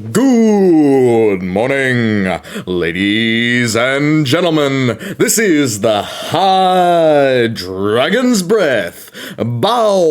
Good morning, ladies and gentlemen. This is the Hydragons Breath Bow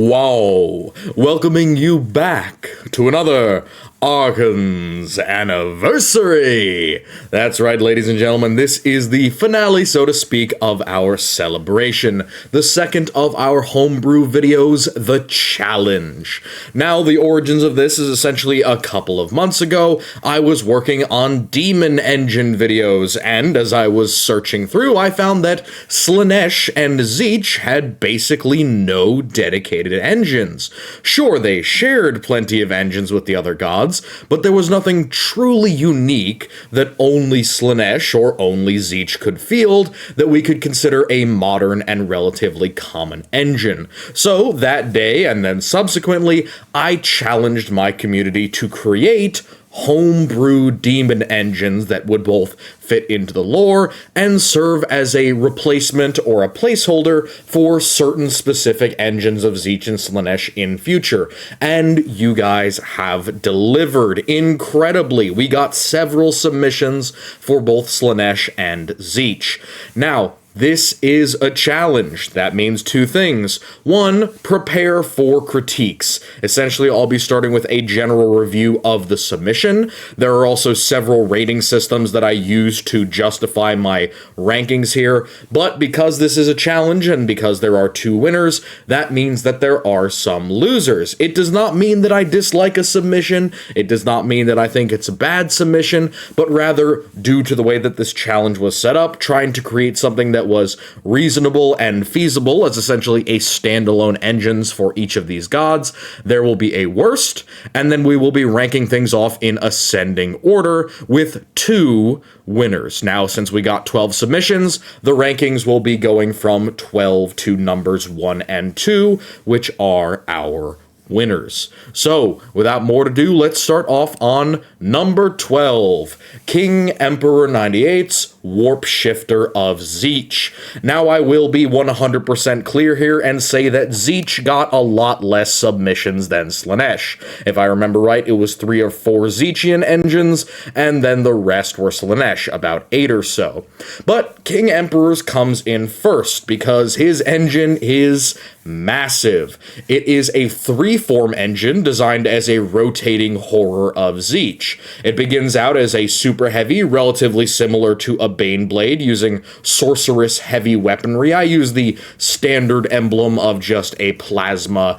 Wow, welcoming you back to another Archon's anniversary. That's right, ladies and gentlemen, this is the finale, so to speak, of our celebration. The second of our homebrew videos, The Challenge. Now, the origins of this is essentially a couple of months ago. I was working on Demon Engine videos, and as I was searching through, I found that Slaanesh and Tzeentch had basically no dedicated engines. Sure, they shared plenty of engines with the other gods, but there was nothing truly unique that only Slaanesh or only Tzeentch could field that we could consider a modern and relatively common engine. So that day, and then subsequently, I challenged my community to create homebrew demon engines that would both fit into the lore and serve as a replacement or a placeholder for certain specific engines of Tzeentch and Slaanesh in future. And you guys have delivered incredibly. We got several submissions for both Slaanesh and Tzeentch. Now, this is a challenge. That means two things. One, prepare for critiques. Essentially, I'll be starting with a general review of the submission. There are also several rating systems that I use to justify my rankings here, but because this is a challenge and because there are two winners, that means that there are some losers. It does not mean that I dislike a submission. It does not mean that I think it's a bad submission, but rather, due to the way that this challenge was set up, trying to create something that was reasonable and feasible as essentially a standalone engines for each of these gods. There will be a worst, and then we will be ranking things off in ascending order with two winners. Now, since we got 12 submissions, the rankings will be going from 12 to numbers 1 and 2, which are our winners. So, without more to do, let's start off on number 12, King Emperor 98's Warp Shifter of Tzeentch. Now, I will be 100% clear here and say that Tzeentch got a lot less submissions than Slaanesh. If I remember right, it was 3 or 4 Zeitian engines, and then the rest were Slaanesh, about 8 or so. But King Emperor's comes in first, because his engine is massive. It is a 3-form engine designed as a rotating horror of Tzeentch. It begins out as a super heavy, relatively similar to a Baneblade, using sorceress heavy weaponry. I use the standard emblem of just a plasma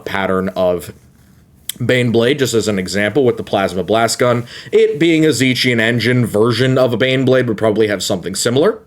pattern of Baneblade, just as an example, with the Plasma Blast Gun. It being a Zeitian engine version of a Baneblade would probably have something similar.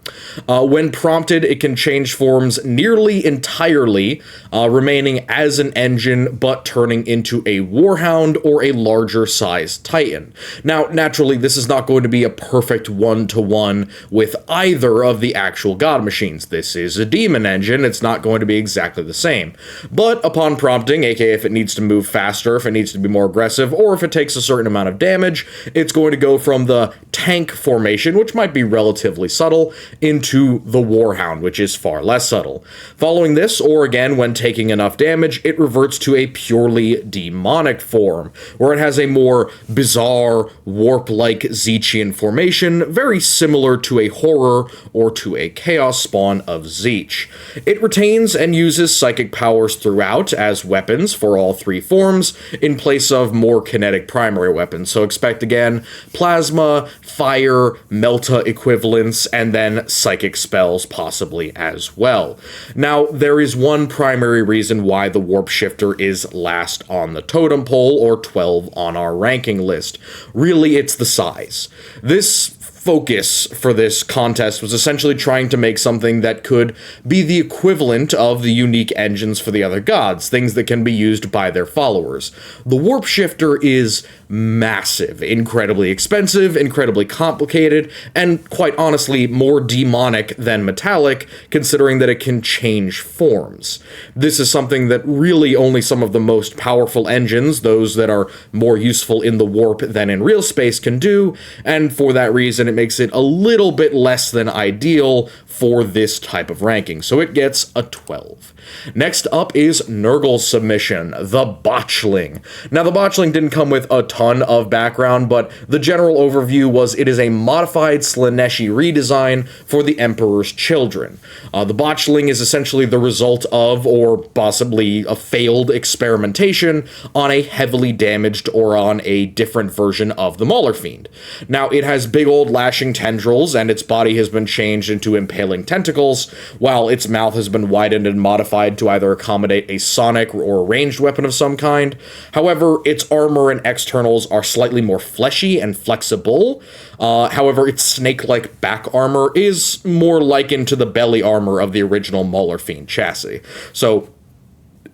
When prompted, it can change forms nearly entirely, remaining as an engine, but turning into a Warhound or a larger size Titan. Now, naturally, this is not going to be a perfect one-to-one with either of the actual god machines. This is a demon engine, it's not going to be exactly the same. But upon prompting, aka if it needs to move faster, if it needs to be more aggressive, or if it takes a certain amount of damage, it's going to go from the tank formation, which might be relatively subtle, into the Warhound, which is far less subtle. Following this, or again when taking enough damage, it reverts to a purely demonic form, where it has a more bizarre, warp-like Zeitian formation, very similar to a horror or to a chaos spawn of Tzeentch. It retains and uses psychic powers throughout as weapons for all 3 forms, in place of more kinetic primary weapons. So expect again, plasma, fire, melta equivalents, and then psychic spells possibly as well. Now, there is one primary reason why the Warp Shifter is last on the totem pole, or 12 on our ranking list. Really, it's the size. This focus for this contest was essentially trying to make something that could be the equivalent of the unique engines for the other gods, things that can be used by their followers. The Warp Shifter is massive, incredibly expensive, incredibly complicated, and quite honestly, more demonic than metallic, considering that it can change forms. This is something that really only some of the most powerful engines, those that are more useful in the warp than in real space, can do, and for that reason, it makes it a little bit less than ideal for this type of ranking, so it gets a 12. Next up is Nurgle's submission, the Botchling. Now, the Botchling didn't come with a ton of background, but the general overview was it is a modified Slaaneshi redesign for the Emperor's Children. The Botchling is essentially the result of, or possibly a failed experimentation on a heavily damaged or on a different version of the Mauler Fiend. Now, it has big old lashing tendrils, and its body has been changed into impaling tentacles, while its mouth has been widened and modified to either accommodate a sonic or a ranged weapon of some kind. However, its armor and externals are slightly more fleshy and flexible. However, its snake-like back armor is more likened to the belly armor of the original Mauler Fiend chassis. So,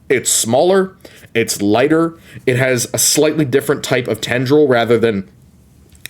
it's smaller, it's lighter, it has a slightly different type of tendril rather than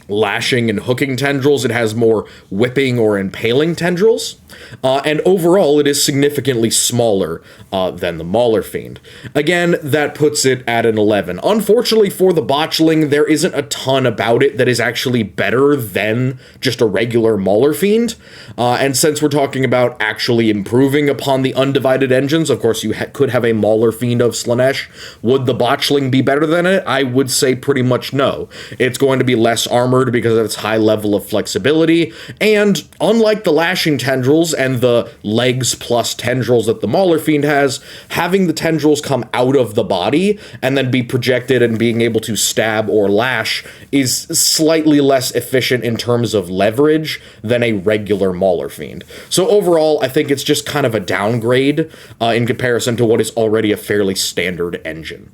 lashing and hooking tendrils. It has more whipping or impaling tendrils, and overall it is significantly smaller than the Mauler Fiend. Again, that puts it at an 11. Unfortunately for the Botchling, there isn't a ton about it that is actually better than just a regular Mauler Fiend, and since we're talking about actually improving upon the undivided engines, of course you could have a Mauler Fiend of Slaanesh. Would the Botchling be better than it? I would say pretty much no. It's going to be less armored because of its high level of flexibility, and unlike the lashing tendrils and the legs plus tendrils that the Mauler Fiend has, having the tendrils come out of the body and then be projected and being able to stab or lash is slightly less efficient in terms of leverage than a regular Mauler Fiend. So overall, I think it's just kind of a downgrade in comparison to what is already a fairly standard engine.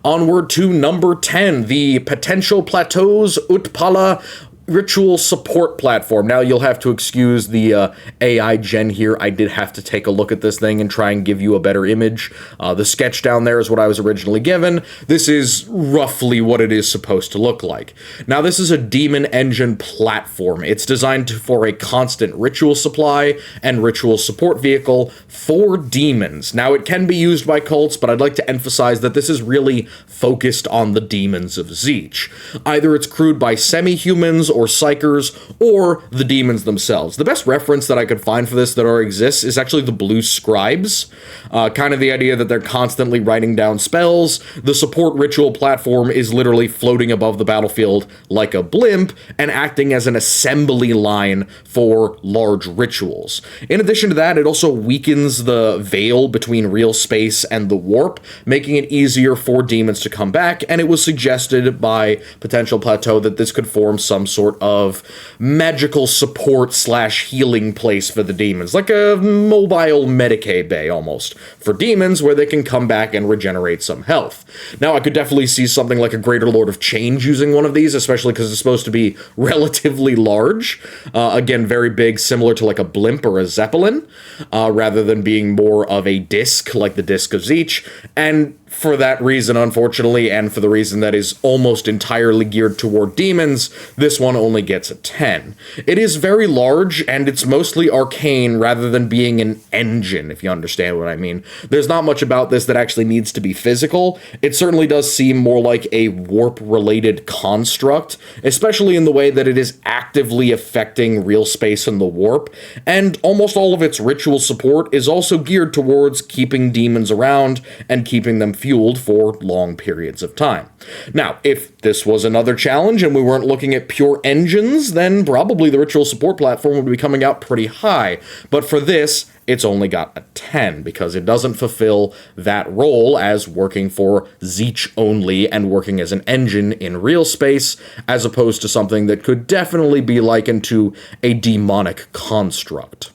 Onward to number 10, the Potential Plateaus Utpala Ritual Support Platform. Now, you'll have to excuse the AI gen here. I did have to take a look at this thing and try and give you a better image. The sketch down there is what I was originally given. This is roughly what it is supposed to look like. Now, this is a demon engine platform. It's designed for a constant ritual supply and ritual support vehicle for demons. Now, it can be used by cults, but I'd like to emphasize that this is really focused on the demons of Tzeentch. Either it's crewed by semi-humans or psychers, or the demons themselves. The best reference that I could find for this that already exists is actually the Blue Scribes. Kind of the idea that they're constantly writing down spells. The support ritual platform is literally floating above the battlefield like a blimp and acting as an assembly line for large rituals. In addition to that, it also weakens the veil between real space and the warp, making it easier for demons to come back, and it was suggested by Potential Plateau that this could form some sort of magical support / healing place for the demons, like a mobile Medicaid bay almost, for demons where they can come back and regenerate some health. Now, I could definitely see something like a Greater Lord of Change using one of these, especially because it's supposed to be relatively large. Again, very big, similar to like a blimp or a zeppelin, rather than being more of a disc, like the disc of Tzeentch, and for that reason, unfortunately, and for the reason that is almost entirely geared toward demons, this one only gets a 10. It is very large, and it's mostly arcane rather than being an engine, if you understand what I mean. There's not much about this that actually needs to be physical. It certainly does seem more like a warp-related construct, especially in the way that it is actively affecting real space in the warp, and almost all of its ritual support is also geared towards keeping demons around and keeping them fueled for long periods of time. Now, if this was another challenge and we weren't looking at pure engines, then probably the ritual support platform would be coming out pretty high. But for this, it's only got a 10 because it doesn't fulfill that role as working for Tzeentch only and working as an engine in real space, as opposed to something that could definitely be likened to a demonic construct.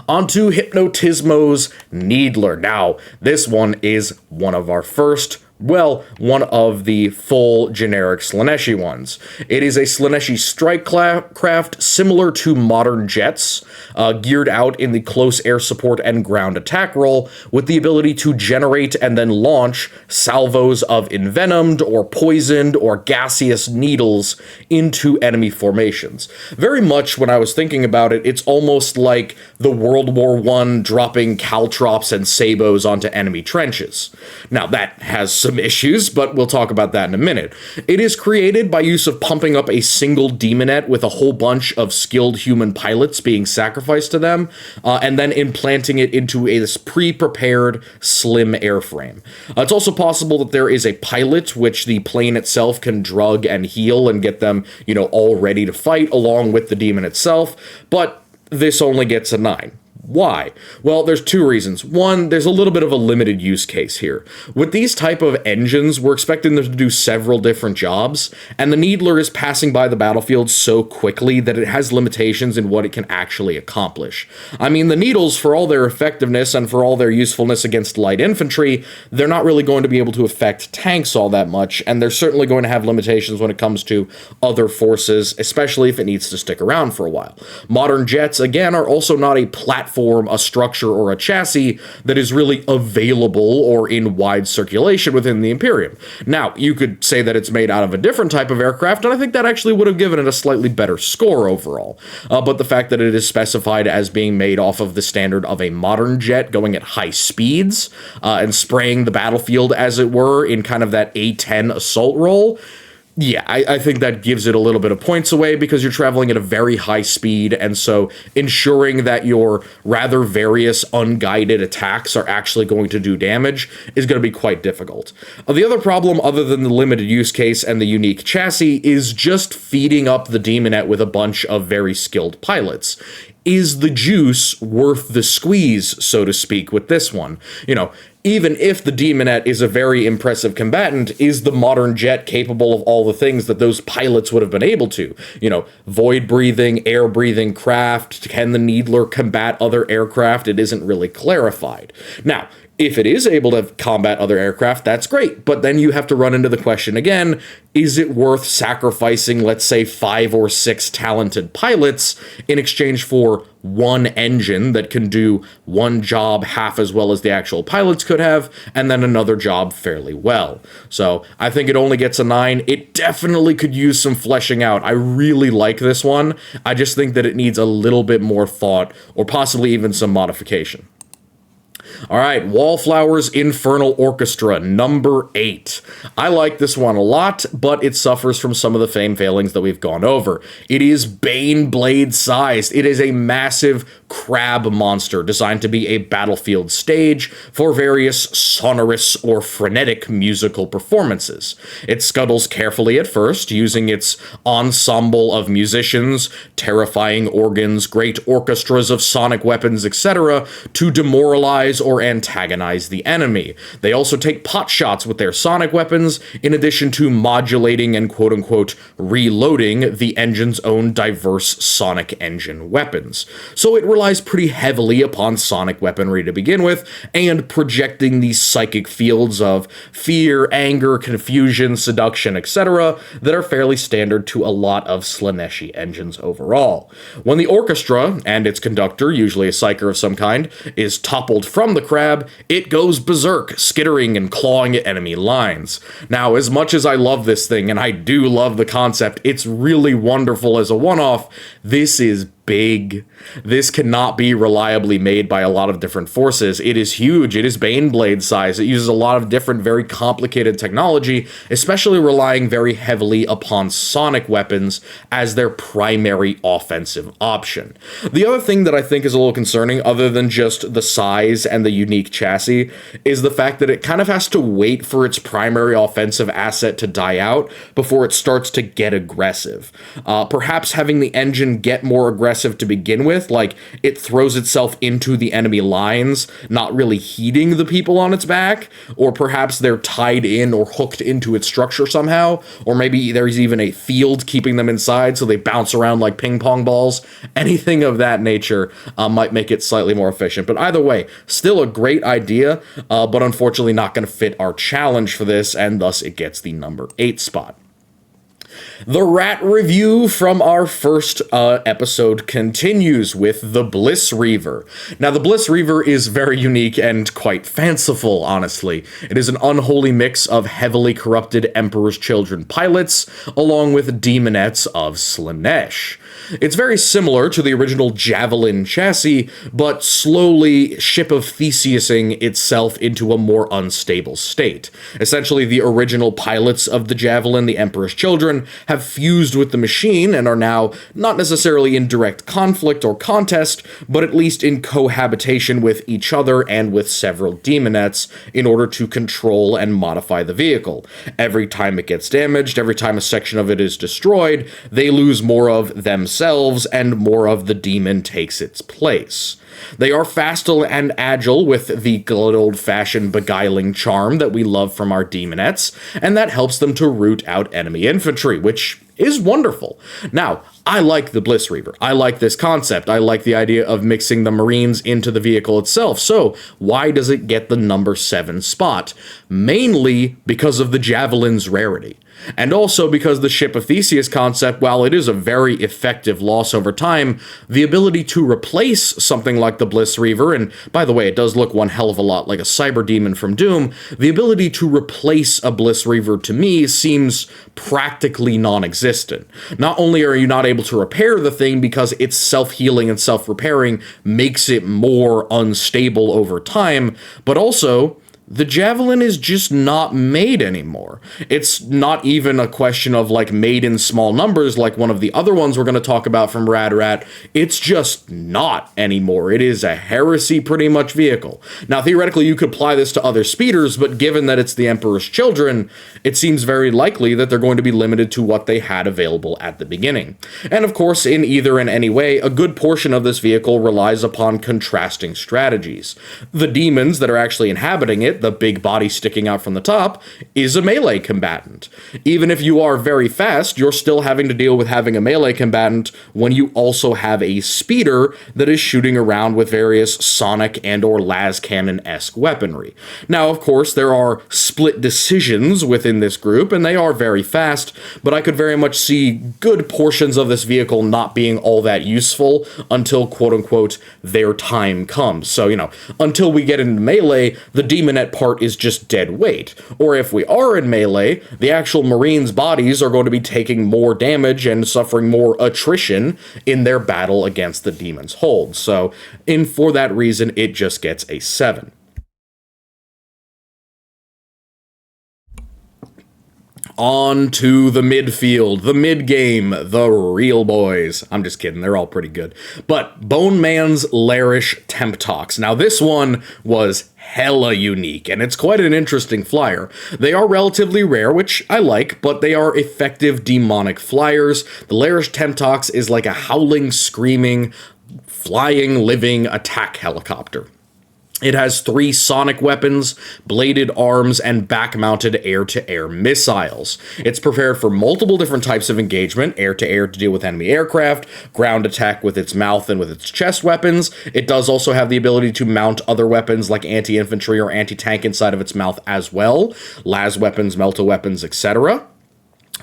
Onto Hypnotismo's Needler. Now, this one is one of our first, well, one of the full generic Slaaneshi ones. It is a Slaaneshi strike craft similar to modern jets, geared out in the close air support and ground attack role, with the ability to generate and then launch salvos of envenomed or poisoned or gaseous needles into enemy formations. Very much when I was thinking about it, it's almost like the World War I dropping caltrops and sabots onto enemy trenches. Now, that has some issues, but we'll talk about that in a minute. It is created by use of pumping up a single demonet with a whole bunch of skilled human pilots being sacrificed to them, and then implanting it into a pre-prepared slim airframe. It's also possible that there is a pilot, which the plane itself can drug and heal and get them, all ready to fight along with the demon itself, but this only gets a 9. Why? Well, there's two reasons. One, there's a little bit of a limited use case here. With these type of engines, we're expecting them to do several different jobs, and the Needler is passing by the battlefield so quickly that it has limitations in what it can actually accomplish. I mean, the Needles, for all their effectiveness and for all their usefulness against light infantry, they're not really going to be able to affect tanks all that much, and they're certainly going to have limitations when it comes to other forces, especially if it needs to stick around for a while. Modern jets, again, are also not a platform, a structure, or a chassis that is really available or in wide circulation within the Imperium. Now, you could say that it's made out of a different type of aircraft, and I think that actually would have given it a slightly better score overall. But the fact that it is specified as being made off of the standard of a modern jet going at high speeds and spraying the battlefield, as it were, in kind of that A-10 assault role, yeah, I think that gives it a little bit of points away because you're traveling at a very high speed, and so ensuring that your rather various unguided attacks are actually going to do damage is going to be quite difficult. The other problem, other than the limited use case and the unique chassis, is just feeding up the demonet with a bunch of very skilled pilots. Is the juice worth the squeeze, so to speak, with this one? Even if the demonet is a very impressive combatant, is the modern jet capable of all the things that those pilots would have been able to? Void-breathing, air-breathing craft. Can the Needler combat other aircraft? It isn't really clarified. Now, if it is able to combat other aircraft, that's great, but then you have to run into the question again, is it worth sacrificing, let's say, 5 or 6 talented pilots in exchange for one engine that can do one job half as well as the actual pilots could have, and then another job fairly well? So I think it only gets a 9. It definitely could use some fleshing out. I really like this one. I just think that it needs a little bit more thought, or possibly even some modification. All right, Wallflower's Infernal Orchestra, number 8. I like this one a lot, but it suffers from some of the same failings that we've gone over. It is Bane Blade sized. It is a massive crab monster designed to be a battlefield stage for various sonorous or frenetic musical performances. It scuttles carefully at first, using its ensemble of musicians, terrifying organs, great orchestras of sonic weapons, etc., to demoralize or antagonize the enemy. They also take pot shots with their sonic weapons, in addition to modulating and quote-unquote reloading the engine's own diverse sonic engine weapons. So it relies pretty heavily upon sonic weaponry to begin with, and projecting these psychic fields of fear, anger, confusion, seduction, etc. that are fairly standard to a lot of Slaaneshi engines overall. When the orchestra, and its conductor, usually a psyker of some kind, is toppled from the crab, it goes berserk, skittering and clawing at enemy lines. Now, as much as I love this thing, and I do love the concept, it's really wonderful as a one-off, this is big. This cannot be reliably made by a lot of different forces. It is huge. It is Baneblade size. It uses a lot of different, very complicated technology, especially relying very heavily upon sonic weapons as their primary offensive option. The other thing that I think is a little concerning, other than just the size and the unique chassis, is the fact that it kind of has to wait for its primary offensive asset to die out before it starts to get aggressive. Perhaps having the engine get more aggressive to begin with, like it throws itself into the enemy lines, not really heating the people on its back, or perhaps they're tied in or hooked into its structure somehow, or maybe there's even a field keeping them inside so they bounce around like ping pong balls. Anything of that nature might make it slightly more efficient. But either way, still a great idea, but unfortunately not going to fit our challenge for this, and thus it gets the number 8 spot. The rat review from our first episode continues with the Bliss Reaver. Now, the Bliss Reaver is very unique and quite fanciful, honestly. It is an unholy mix of heavily corrupted Emperor's Children pilots, along with demonettes of Slaanesh. It's very similar to the original Javelin chassis, but slowly Ship of Theseusing itself into a more unstable state. Essentially, the original pilots of the Javelin, the Emperor's Children, have fused with the machine and are now not necessarily in direct conflict or contest, but at least in cohabitation with each other and with several demonettes in order to control and modify the vehicle. Every time it gets damaged, every time a section of it is destroyed, they lose more of themselves and more of the demon takes its place. They are fast and agile with the good old-fashioned beguiling charm that we love from our demonettes, and that helps them to root out enemy infantry, which is wonderful. Now, I like the Bliss Reaver. I like this concept. I like the idea of mixing the Marines into the vehicle itself. So, why does it get the number 7 spot? Mainly because of the Javelin's rarity. And also because the Ship of Theseus concept, while it is a very effective loss over time, the ability to replace something like the Bliss Reaver, and by the way, it does look one hell of a lot like a Cyber Demon from Doom, the ability to replace a Bliss Reaver to me seems practically non-existent. Not only are you not able to repair the thing because its self-healing and self-repairing makes it more unstable over time, but also the Javelin is just not made anymore. It's not even a question of, like, made in small numbers like one of the other ones we're going to talk about from Rad Rat. It's just not anymore. It is a heresy pretty much vehicle. Now, theoretically, you could apply this to other speeders, but given that it's the Emperor's Children, it seems very likely that they're going to be limited to what they had available at the beginning. And of course, in either and any way, a good portion of this vehicle relies upon contrasting strategies. The demons that are actually inhabiting it, the big body sticking out from the top, is a melee combatant. Even if you are very fast, you're still having to deal with having a melee combatant when you also have a speeder that is shooting around with various sonic and or las cannon-esque weaponry. Now, of course, there are split decisions within this group, and they are very fast, but I could very much see good portions of this vehicle not being all that useful until, quote-unquote, their time comes. So, until we get into melee, the demonette part is just dead weight. Or if we are in melee, the actual Marines' bodies are going to be taking more damage and suffering more attrition in their battle against the demon's hold. So, for that reason, it just gets a 7. On to the midfield, the mid-game, the real boys. I'm just kidding, they're all pretty good. But Bone Man's Larish Temptox. Now this one was hella unique, and it's quite an interesting flyer. They are relatively rare, which I like, but they are effective demonic flyers. The Larish Temptox is like a howling, screaming, flying, living attack helicopter. It has 3 sonic weapons, bladed arms, and back-mounted air-to-air missiles. It's prepared for multiple different types of engagement, air-to-air to deal with enemy aircraft, ground attack with its mouth and with its chest weapons. It does also have the ability to mount other weapons like anti-infantry or anti-tank inside of its mouth as well, las weapons, melta weapons, etc.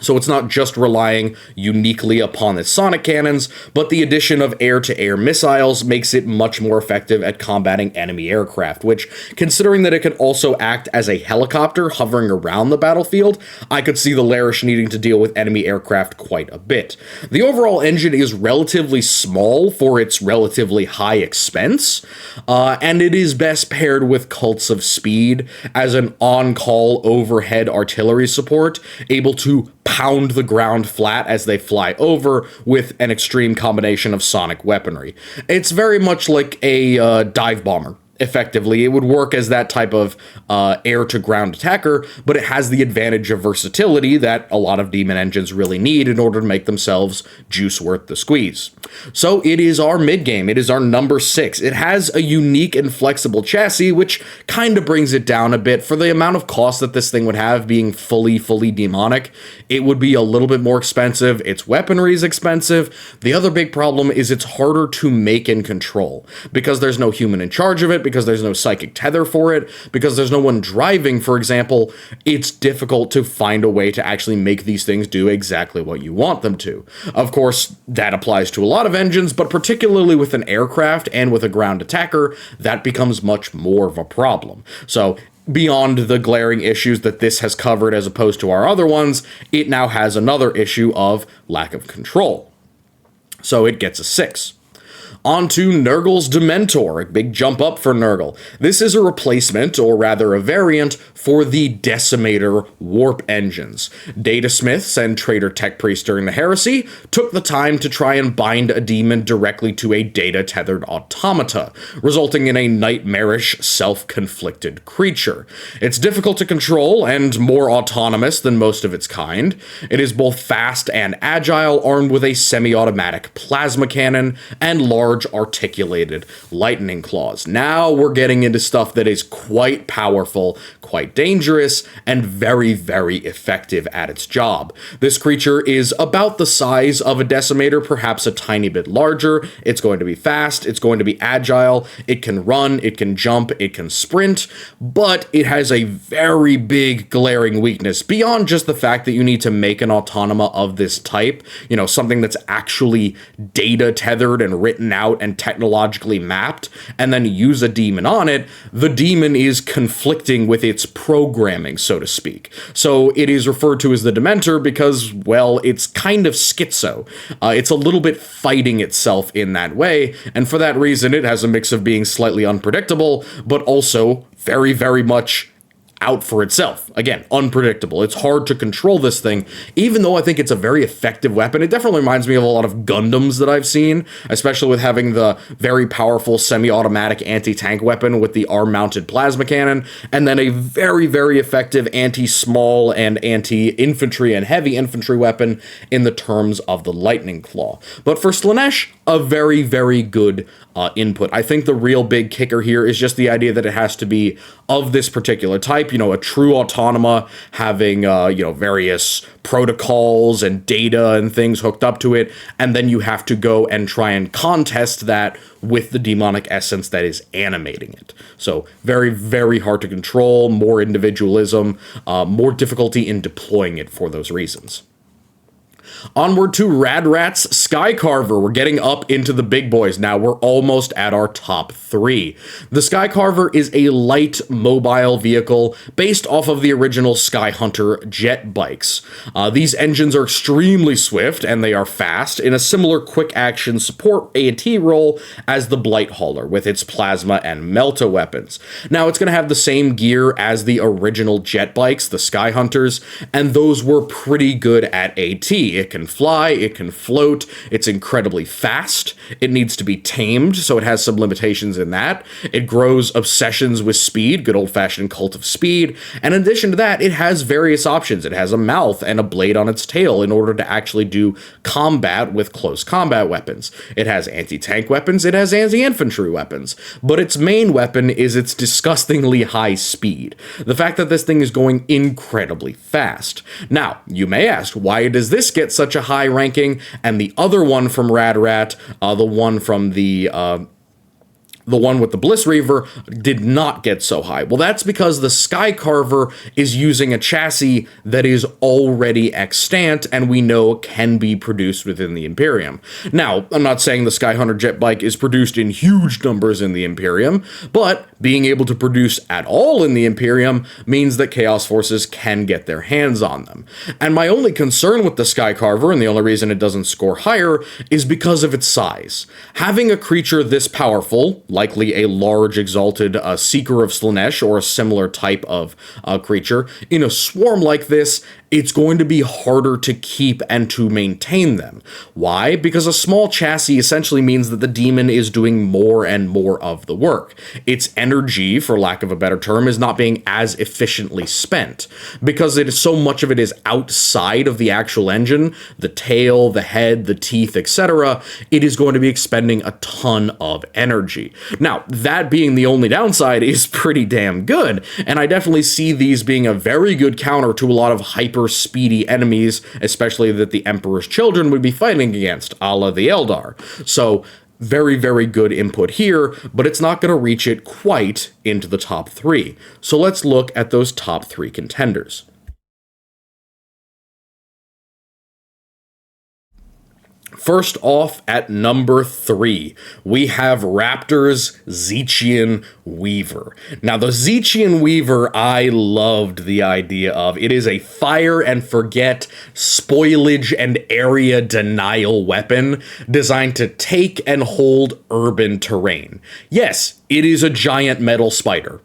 So it's not just relying uniquely upon its sonic cannons, but the addition of air-to-air missiles makes it much more effective at combating enemy aircraft, which, considering that it can also act as a helicopter hovering around the battlefield, I could see the Larish needing to deal with enemy aircraft quite a bit. The overall engine is relatively small for its relatively high expense, and it is best paired with Cults of Speed as an on-call overhead artillery support, able to pound the ground flat as they fly over with an extreme combination of sonic weaponry. It's very much like a dive bomber. Effectively, it would work as that type of air-to-ground attacker, but it has the advantage of versatility that a lot of demon engines really need in order to make themselves juice worth the squeeze. So it is our mid-game. It is our number 6. It has a unique and flexible chassis, which kind of brings it down a bit. For the amount of cost that this thing would have being fully demonic, it would be a little bit more expensive. Its weaponry is expensive. The other big problem is it's harder to make and control, because there's no human in charge of it, because there's no psychic tether for it, because there's no one driving, for example, it's difficult to find a way to actually make these things do exactly what you want them to. Of course, that applies to a lot of engines, but particularly with an aircraft and with a ground attacker, that becomes much more of a problem. So beyond the glaring issues that this has covered as opposed to our other ones, it now has another issue of lack of control. So it gets a 6. On to Nurgle's Dementor, a big jump up for Nurgle. This is a replacement, or rather a variant, for the Decimator warp engines. Datasmiths and Trader Tech Priest during the Heresy took the time to try and bind a demon directly to a data-tethered automata, resulting in a nightmarish, self-conflicted creature. It's difficult to control and more autonomous than most of its kind. It is both fast and agile, armed with a semi-automatic plasma cannon and large articulated lightning claws. Now we're getting into stuff that is quite powerful, quite dangerous, and very, very effective at its job. This creature is about the size of a Decimator, perhaps a tiny bit larger. It's going to be fast, it's going to be agile, it can run, it can jump, it can sprint, but it has a very big glaring weakness beyond just the fact that you need to make an autonoma of this type, you know, something that's actually data tethered and written out and technologically mapped, and then use a demon on it. The demon is conflicting with its programming, so to speak. So it is referred to as the Dementor because, well, it's kind of schizo. It's a little bit fighting itself in that way, and for that reason it has a mix of being slightly unpredictable, but also very, very much out for itself. Again, unpredictable. It's hard to control this thing, even though I think it's a very effective weapon. It definitely reminds me of a lot of Gundams that I've seen, especially with having the very powerful semi-automatic anti-tank weapon with the arm-mounted plasma cannon, and then a very, very effective anti-small and anti-infantry and heavy infantry weapon in the terms of the Lightning Claw. But for Slaanesh, a very, very good input. I think the real big kicker here is just the idea that it has to be of this particular type, you know, a true autonoma having, various protocols and data and things hooked up to it, and then you have to go and try and contest that with the demonic essence that is animating it. So very, very hard to control, more individualism, more difficulty in deploying it for those reasons. Onward to Radrat's Sky Carver. We're getting up into the big boys now. We're almost at our top 3. The Sky Carver is a light mobile vehicle based off of the original Sky Hunter jet bikes. These engines are extremely swift and they are fast in a similar quick action support A&T role as the Blight Hauler with its plasma and melta weapons. Now it's going to have the same gear as the original jet bikes, the Sky Hunters, and those were pretty good at AT. It can fly, it can float, it's incredibly fast, it needs to be tamed, so it has some limitations in that. It grows obsessions with speed, good old-fashioned cult of speed, and in addition to that, it has various options. It has a mouth and a blade on its tail in order to actually do combat with close combat weapons. It has anti-tank weapons, it has anti-infantry weapons, but its main weapon is its disgustingly high speed. The fact that this thing is going incredibly fast. Now, you may ask, why does this get such a high ranking, and the other one from Radrat, the one from the one with the Bliss Reaver, did not get so high? Well, that's because the Sky Carver is using a chassis that is already extant and we know can be produced within the Imperium. Now, I'm not saying the Sky Hunter jet bike is produced in huge numbers in the Imperium, but being able to produce at all in the Imperium means that Chaos Forces can get their hands on them. And my only concern with the Sky Carver, and the only reason it doesn't score higher, is because of its size. Having a creature this powerful, likely a large exalted Seeker of Slaanesh or a similar type of creature, in a swarm like this, it's going to be harder to keep and to maintain them. Why? Because a small chassis essentially means that the demon is doing more and more of the work. Its energy, for lack of a better term, is not being as efficiently spent. Because it is so much of it is outside of the actual engine, the tail, the head, the teeth, etc., it is going to be expending a ton of energy. Now, that being the only downside is pretty damn good, and I definitely see these being a very good counter to a lot of hyper-speedy enemies, especially that the Emperor's Children would be fighting against, a la the Eldar. So, very, very good input here, but it's not going to reach it quite into the top 3. So let's look at those top 3 contenders. First off, at number 3, we have Raptor's Zeitian Weaver. Now, the Zeitian Weaver, I loved the idea of. It is a fire and forget, spoilage and area denial weapon designed to take and hold urban terrain. Yes, it is a giant metal spider.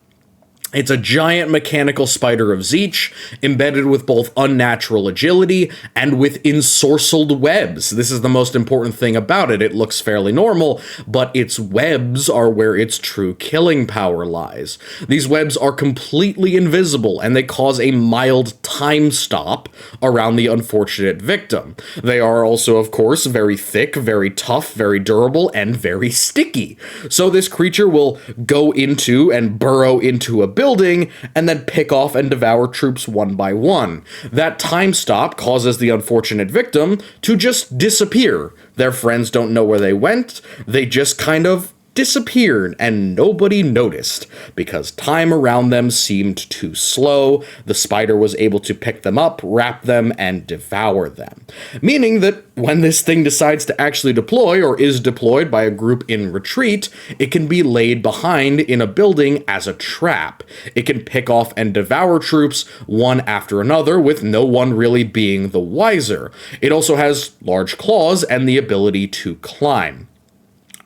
It's a giant mechanical spider of Tzeentch, embedded with both unnatural agility and with ensorcelled webs. This is the most important thing about it. It looks fairly normal, but its webs are where its true killing power lies. These webs are completely invisible, and they cause a mild time stop around the unfortunate victim. They are also, of course, very thick, very tough, very durable, and very sticky. So this creature will go into and burrow into a building and then pick off and devour troops one by one. That time stop causes the unfortunate victim to just disappear. Their friends don't know where they went. They just kind of disappeared, and nobody noticed because time around them seemed too slow. The spider was able to pick them up, wrap them, and devour them. Meaning that when this thing decides to actually deploy, or is deployed by a group in retreat, it can be laid behind in a building as a trap. It can pick off and devour troops one after another, with no one really being the wiser. It also has large claws and the ability to climb.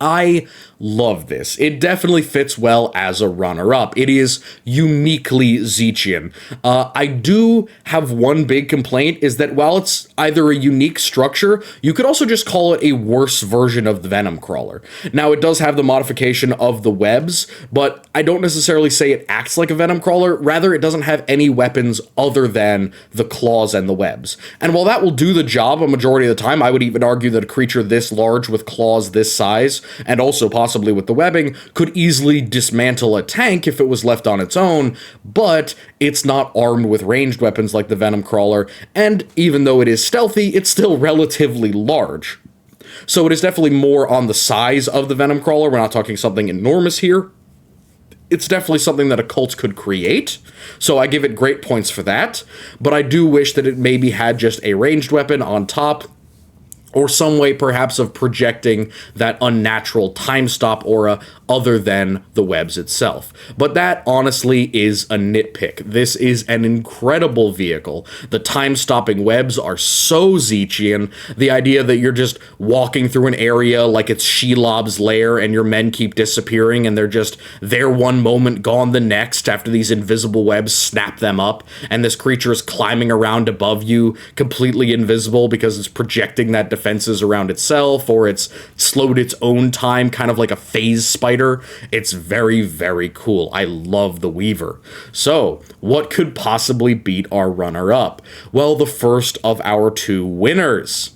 I love this. It definitely fits well as a runner-up. It is uniquely Zeitian. I do have one big complaint, is that while it's either a unique structure, you could also just call it a worse version of the Venom Crawler. Now, it does have the modification of the webs, but I don't necessarily say it acts like a Venom Crawler. Rather, it doesn't have any weapons other than the claws and the webs. And while that will do the job a majority of the time, I would even argue that a creature this large with claws this size, and also possibly with the webbing, could easily dismantle a tank if it was left on its own, but it's not armed with ranged weapons like the Venom Crawler, and even though it is stealthy, it's still relatively large. So it is definitely more on the size of the Venom Crawler. We're not talking something enormous here. It's definitely something that a cult could create, so I give it great points for that, but I do wish that it maybe had just a ranged weapon on top, or some way perhaps of projecting that unnatural time stop aura other than the webs itself. But that honestly is a nitpick. This is an incredible vehicle. The time-stopping webs are so Zeitian. The idea that you're just walking through an area like it's Shelob's lair and your men keep disappearing and they're just there one moment, gone the next after these invisible webs snap them up, and this creature is climbing around above you completely invisible because it's projecting that defenses around itself, or it's slowed its own time, kind of like a phase spider. It's very, very cool. I love the Weaver. So, what could possibly beat our runner-up? Well, the first of our two winners.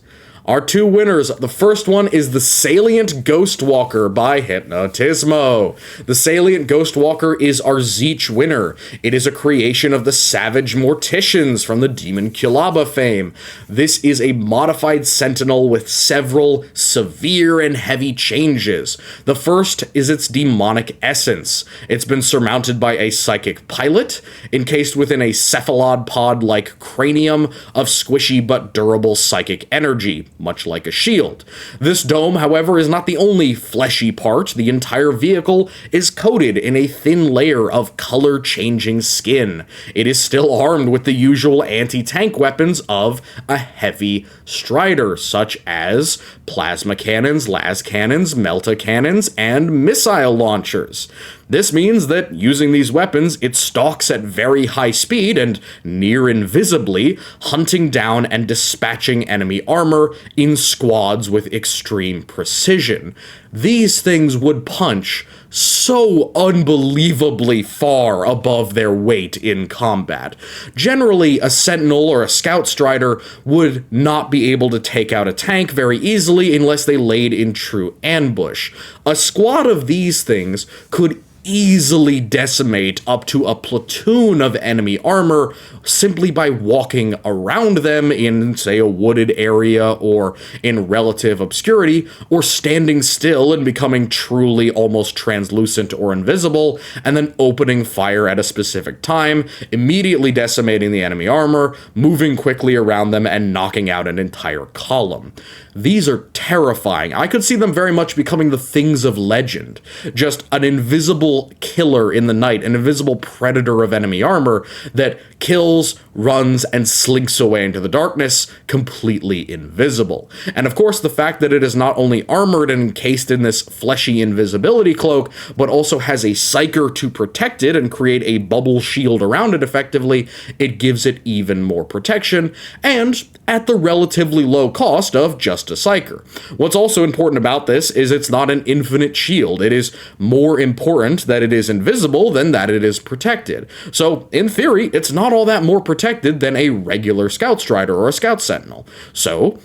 Our two winners, the first one is the Salient Ghostwalker by Hypnotismo. The Salient Ghostwalker is our Tzeentch winner. It is a creation of the Savage Morticians from the Demon Kulaba fame. This is a modified sentinel with several severe and heavy changes. The first is its demonic essence. It's been surmounted by a psychic pilot, encased within a cephalod pod-like cranium of squishy but durable psychic energy, much like a shield. This dome, however, is not the only fleshy part. The entire vehicle is coated in a thin layer of color-changing skin. It is still armed with the usual anti-tank weapons of a heavy strider, such as plasma cannons, las cannons, melta cannons, and missile launchers. This means that using these weapons, it stalks at very high speed and near invisibly, hunting down and dispatching enemy armor in squads with extreme precision. These things would punch so unbelievably far above their weight in combat. Generally, a Sentinel or a Scout Strider would not be able to take out a tank very easily unless they laid in true ambush. A squad of these things could easily decimate up to a platoon of enemy armor simply by walking around them in, say, a wooded area or in relative obscurity, or standing still and becoming truly almost translucent or invisible, and then opening fire at a specific time, immediately decimating the enemy armor, moving quickly around them, and knocking out an entire column. These are terrifying. I could see them very much becoming the things of legend. Just an invisible killer in the night, an invisible predator of enemy armor that kills, runs, and slinks away into the darkness, completely invisible. And of course, the fact that it is not only armored and encased in this fleshy invisibility cloak, but also has a psyker to protect it and create a bubble shield around it effectively, it gives it even more protection, and at the relatively low cost of just a psyker. What's also important about this is it's not an infinite shield. It is more important that it is invisible than that it is protected. So, in theory, it's not all that more protected than a regular Scout Strider or a Scout Sentinel. So,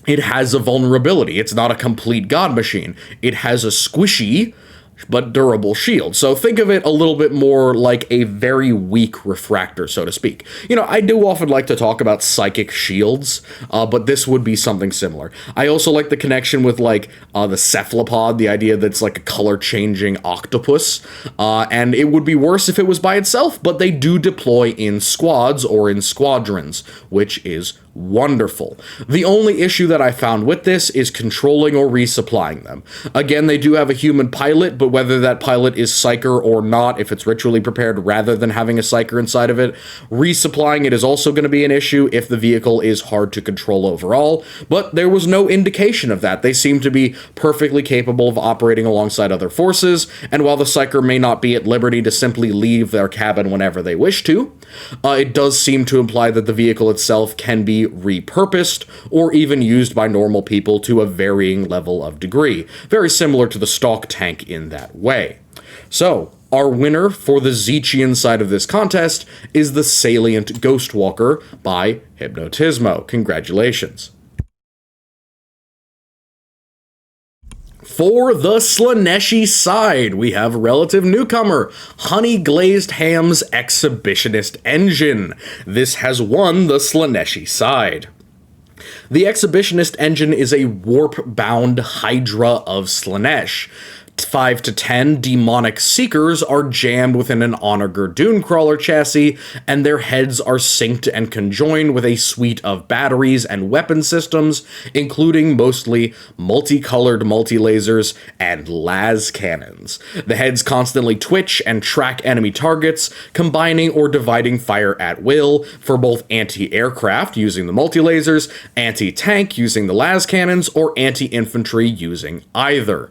it has a vulnerability. It's not a complete god machine. It has a squishy but durable shield. So think of it a little bit more like a very weak refractor, so to speak. You know, I do often like to talk about psychic shields, but this would be something similar. I also like the connection with, like, the cephalopod, the idea that it's like a color-changing octopus, and it would be worse if it was by itself, but they do deploy in squads or in squadrons, which is wonderful. The only issue that I found with this is controlling or resupplying them. Again, they do have a human pilot, but whether that pilot is psyker or not, if it's ritually prepared rather than having a psyker inside of it, resupplying it is also going to be an issue if the vehicle is hard to control overall, but there was no indication of that. They seem to be perfectly capable of operating alongside other forces, and while the psyker may not be at liberty to simply leave their cabin whenever they wish to, it does seem to imply that the vehicle itself can be repurposed or even used by normal people to a varying level of degree, very similar to the stock tank in that way. So, our winner for the Zeitian side of this contest is the Salient Ghostwalker by Hypnotismo. Congratulations. For the Slaaneshi side, we have a relative newcomer, Honey Glazed Ham's Exhibitionist engine. This has won the Slaaneshi side. The Exhibitionist engine is a warp-bound Hydra of Slaanesh. 5 to 10 demonic seekers are jammed within an Onager Dunecrawler chassis, and their heads are synced and conjoined with a suite of batteries and weapon systems, including mostly multicolored multi-lasers and las cannons. The heads constantly twitch and track enemy targets, combining or dividing fire at will for both anti-aircraft using the multi-lasers, anti-tank using the las cannons, or anti-infantry using either.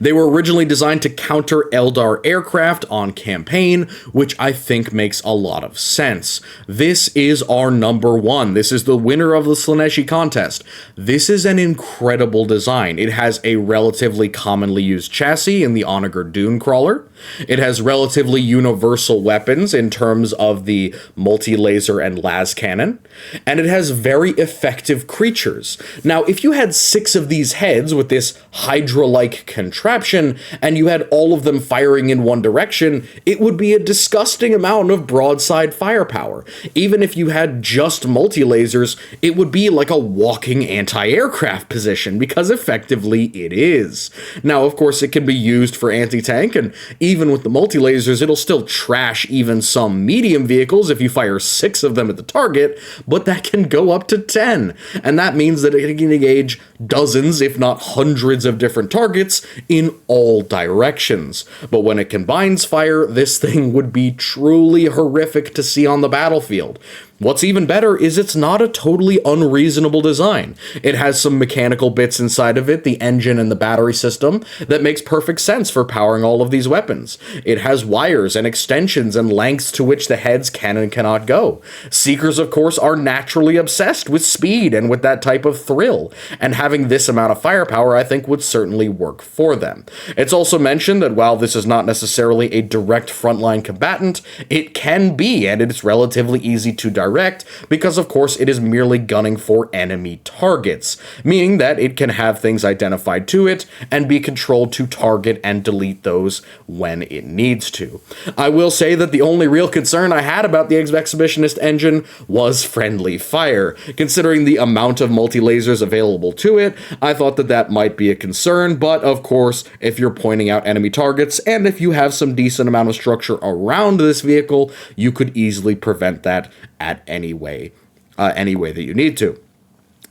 They were originally designed to counter Eldar aircraft on campaign, which I think makes a lot of sense. This is our number one. This is the winner of the Slaaneshi contest. This is an incredible design. It has a relatively commonly used chassis in the Onager Dunecrawler. It has relatively universal weapons in terms of the multi-laser and las cannon, and it has very effective creatures. Now, if you had 6 of these heads with this Hydra-like contraption, and you had all of them firing in one direction, it would be a disgusting amount of broadside firepower. Even if you had just multi-lasers, it would be like a walking anti-aircraft position, because effectively it is. Now, of course, it can be used for anti-tank, and even with the multi-lasers, it'll still trash even some medium vehicles if you fire 6 of them at the target, but that can go up to 10, and that means that it can engage dozens, if not hundreds of different targets in all directions. But when it combines fire, this thing would be truly horrific to see on the battlefield. What's even better is it's not a totally unreasonable design. It has some mechanical bits inside of it, the engine and the battery system, that makes perfect sense for powering all of these weapons. It has wires and extensions and lengths to which the heads can and cannot go. Seekers, of course, are naturally obsessed with speed and with that type of thrill, and having this amount of firepower, I think, would certainly work for them. It's also mentioned that while this is not necessarily a direct frontline combatant, it can be, and it's relatively easy to direct direct, because of course it is merely gunning for enemy targets, meaning that it can have things identified to it and be controlled to target and delete those when it needs to. I will say that the only real concern I had about the Exhibitionist engine was friendly fire. Considering the amount of multi-lasers available to it, I thought that that might be a concern, but of course, if you're pointing out enemy targets, and if you have some decent amount of structure around this vehicle, you could easily prevent that at any way that you need to.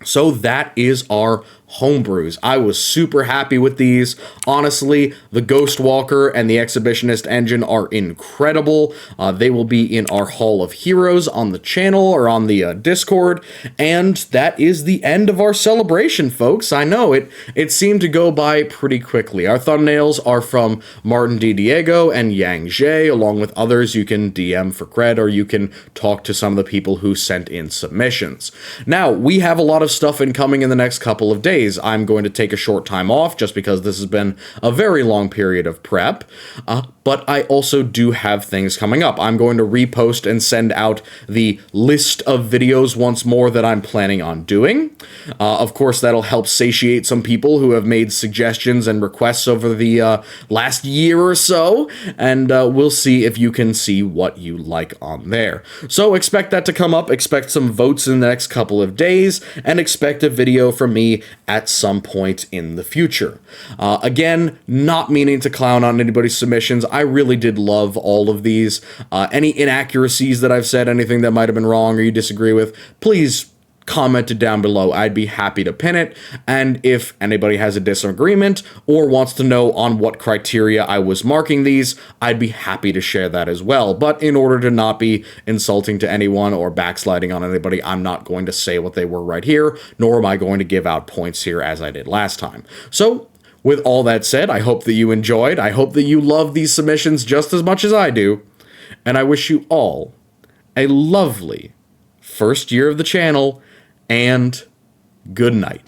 So that is our homebrews. I was super happy with these. Honestly, the Ghostwalker and the Exhibitionist engine are incredible. They will be in our Hall of Heroes on the channel or on the Discord. And that is the end of our celebration, folks. I know it seemed to go by pretty quickly. Our thumbnails are from Martin D. Diego and Yang Jie, along with others. You can DM for cred, or you can talk to some of the people who sent in submissions. Now, we have a lot of stuff incoming in the next couple of days. I'm going to take a short time off just because this has been a very long period of prep, but I also do have things coming up. I'm going to repost and send out the list of videos once more that I'm planning on doing. Of course, that'll help satiate some people who have made suggestions and requests over the last year or so, and we'll see if you can see what you like on there. So expect that to come up, expect some votes in the next couple of days, and expect a video from me at some point in the future. Again, not meaning to clown on anybody's submissions. I really did love all of these. Any inaccuracies that I've said, anything that might have been wrong or you disagree with, please comment it down below. I'd be happy to pin it. And if anybody has a disagreement or wants to know on what criteria I was marking these, I'd be happy to share that as well. But in order to not be insulting to anyone or backsliding on anybody, I'm not going to say what they were right here, nor am I going to give out points here as I did last time. So, with all that said, I hope that you enjoyed. I hope that you love these submissions just as much as I do. And I wish you all a lovely first year of the channel, and good night.